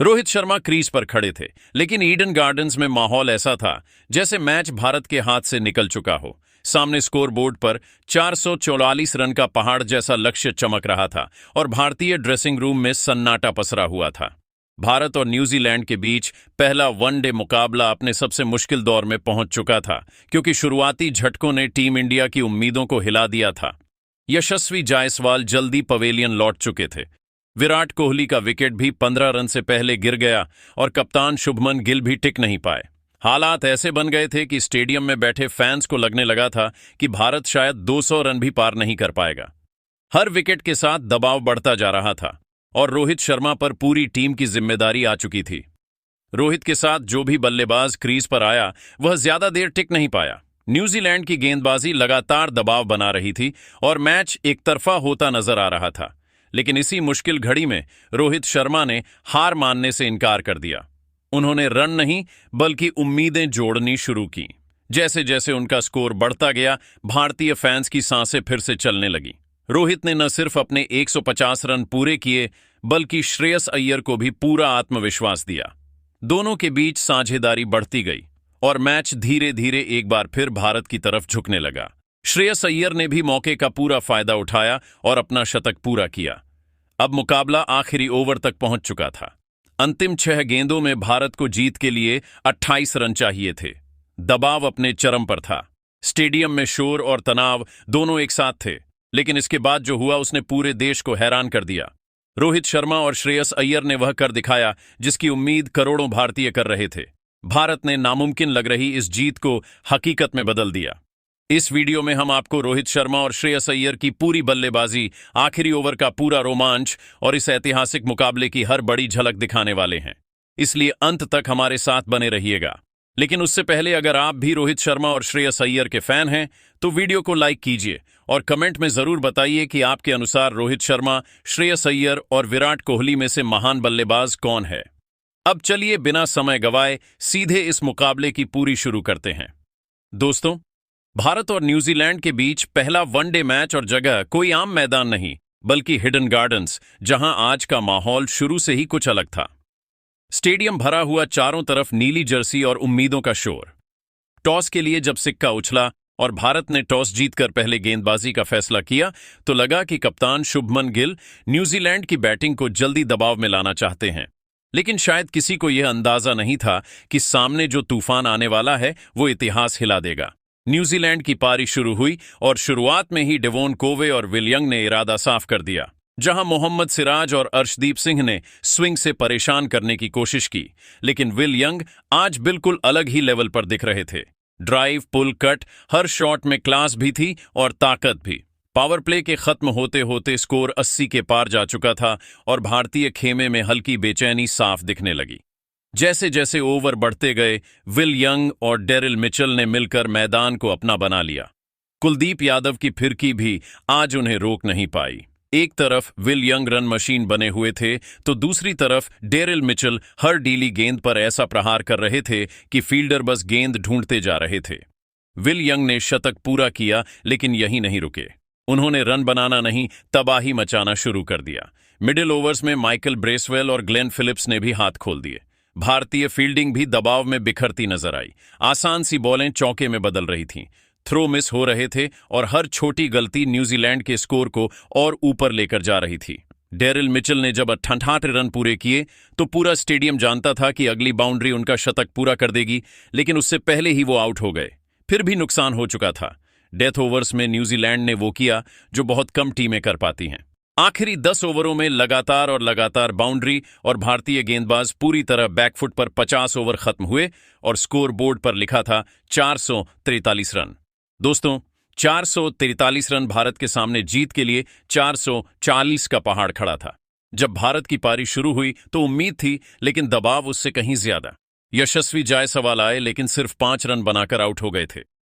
Rohit Sharma crease पर खड़े थे, लेकिन ईडन गार्डन्स में माहौल ऐसा था जैसे मैच भारत के हाथ से निकल चुका हो। सामने स्कोर बोर्ड पर 444 रन का पहाड़ जैसा लक्ष्य चमक रहा था और भारतीय ड्रेसिंग रूम में सन्नाटा पसरा हुआ था। भारत और न्यूजीलैंड के बीच पहला वनडे मुकाबला अपने सबसे मुश्किल दौर में पहुंच चुका था, क्योंकि शुरुआती झटकों ने टीम इंडिया की उम्मीदों को हिला दिया था। यशस्वी जायसवाल जल्दी पवेलियन लौट चुके थे। विराट कोहली का विकेट भी 15 रन से पहले गिर गया और कप्तान शुभमन गिल भी टिक नहीं पाए। हालात ऐसे बन गए थे कि स्टेडियम में बैठे फैंस को लगने लगा था कि भारत शायद 200 रन भी पार नहीं कर पाएगा। हर विकेट के साथ दबाव बढ़ता जा रहा था और रोहित शर्मा पर पूरी टीम की जिम्मेदारी आ चुकी थी। रोहित के साथ जो भी बल्लेबाज क्रीज पर आया वह ज्यादा देर टिक नहीं पाया। न्यूजीलैंड की गेंदबाजी लगातार दबाव बना रही थी और मैच एक तरफा होता नजर आ रहा था। लेकिन इसी मुश्किल घड़ी में रोहित शर्मा ने हार मानने से इनकार कर दिया। उन्होंने रन नहीं बल्कि उम्मीदें जोड़नी शुरू की। जैसे जैसे उनका स्कोर बढ़ता गया, भारतीय फैंस की सांसें फिर से चलने लगी। रोहित ने न सिर्फ अपने 150 रन पूरे किए, बल्कि श्रेयस अय्यर को भी पूरा आत्मविश्वास दिया। दोनों के बीच साझेदारी बढ़ती गई और मैच धीरे धीरे एक बार फिर भारत की तरफ झुकने लगा। श्रेयस अय्यर ने भी मौके का पूरा फायदा उठाया और अपना शतक पूरा किया। अब मुकाबला आखिरी ओवर तक पहुंच चुका था। अंतिम 6 गेंदों में भारत को जीत के लिए 28 रन चाहिए थे। दबाव अपने चरम पर था। स्टेडियम में शोर और तनाव दोनों एक साथ थे, लेकिन इसके बाद जो हुआ उसने पूरे देश को हैरान कर दिया। रोहित शर्मा और श्रेयस अय्यर ने वह कर दिखाया जिसकी उम्मीद करोड़ों भारतीय कर रहे थे। भारत ने नामुमकिन लग रही इस जीत को हकीकत में बदल दिया। इस वीडियो में हम आपको रोहित शर्मा और श्रेयस अय्यर की पूरी बल्लेबाजी, आखिरी ओवर का पूरा रोमांच और इस ऐतिहासिक मुकाबले की हर बड़ी झलक दिखाने वाले हैं। इसलिए अंत तक हमारे साथ बने रहिएगा। लेकिन उससे पहले अगर आप भी रोहित शर्मा और श्रेयस अय्यर के फैन हैं तो वीडियो को लाइक कीजिए और कमेंट में जरूर बताइए कि आपके अनुसार रोहित शर्मा, श्रेयस अय्यर और विराट कोहली में से महान बल्लेबाज कौन है। अब चलिए बिना समय गवाए सीधे इस मुकाबले की पूरी शुरू करते हैं। दोस्तों, भारत और न्यूजीलैंड के बीच पहला वनडे मैच और जगह कोई आम मैदान नहीं, बल्कि हिडन गार्डन्स, जहां आज का माहौल शुरू से ही कुछ अलग था। स्टेडियम भरा हुआ, चारों तरफ नीली जर्सी और उम्मीदों का शोर। टॉस के लिए जब सिक्का उछला और भारत ने टॉस जीतकर पहले गेंदबाजी का फैसला किया तो लगा कि कप्तान शुभमन गिल न्यूजीलैंड की बैटिंग को जल्दी दबाव में लाना चाहते हैं। लेकिन शायद किसी को यह अंदाजा नहीं था कि सामने जो तूफान आने वाला है वो इतिहास हिला देगा। न्यूजीलैंड की पारी शुरू हुई और शुरुआत में ही डेवोन कोवे और विल यंग ने इरादा साफ कर दिया। जहां मोहम्मद सिराज और अर्शदीप सिंह ने स्विंग से परेशान करने की कोशिश की, लेकिन विल यंग आज बिल्कुल अलग ही लेवल पर दिख रहे थे। ड्राइव, पुल, कट, हर शॉट में क्लास भी थी और ताकत भी। पावर प्ले के खत्म होते होते स्कोर 80 के पार जा चुका था और भारतीय खेमे में हल्की बेचैनी साफ दिखने लगी। जैसे जैसे ओवर बढ़ते गए, विल यंग और डेरिल मिचेल ने मिलकर मैदान को अपना बना लिया। कुलदीप यादव की फिरकी भी आज उन्हें रोक नहीं पाई। एक तरफ विल यंग रन मशीन बने हुए थे तो दूसरी तरफ डेरिल मिचेल हर डीली गेंद पर ऐसा प्रहार कर रहे थे कि फील्डर बस गेंद ढूंढते जा रहे थे। विल यंग ने शतक पूरा किया, लेकिन यहीं नहीं रुके। उन्होंने रन बनाना नहीं, तबाही मचाना शुरू कर दिया। मिडिल ओवर्स में माइकल ब्रेसवेल और ग्लेन फिलिप्स ने भी हाथ खोल दिए। भारतीय फील्डिंग भी दबाव में बिखरती नजर आई। आसान सी बॉलें चौके में बदल रही थीं, थ्रो मिस हो रहे थे और हर छोटी गलती न्यूजीलैंड के स्कोर को और ऊपर लेकर जा रही थी। डेरिल मिचेल ने जब 68 रन पूरे किए तो पूरा स्टेडियम जानता था कि अगली बाउंड्री उनका शतक पूरा कर देगी, लेकिन उससे पहले ही वो आउट हो गए। फिर भी नुकसान हो चुका था। डेथ ओवर्स में न्यूजीलैंड ने वो किया जो बहुत कम टीमें कर पाती हैं। आखिरी 10 ओवरों में लगातार बाउंड्री और भारतीय गेंदबाज पूरी तरह बैकफुट पर 50 ओवर खत्म हुए और स्कोर बोर्ड पर लिखा था 443 रन। दोस्तों, 443 रन भारत के सामने जीत के लिए 440 का पहाड़ खड़ा था। जब भारत की पारी शुरू हुई तो उम्मीद थी, लेकिन दबाव उससे कहीं ज्यादा। यशस्वी जायसवाल आए, लेकिन सिर्फ 5 रन बनाकर आउट हो गए थे।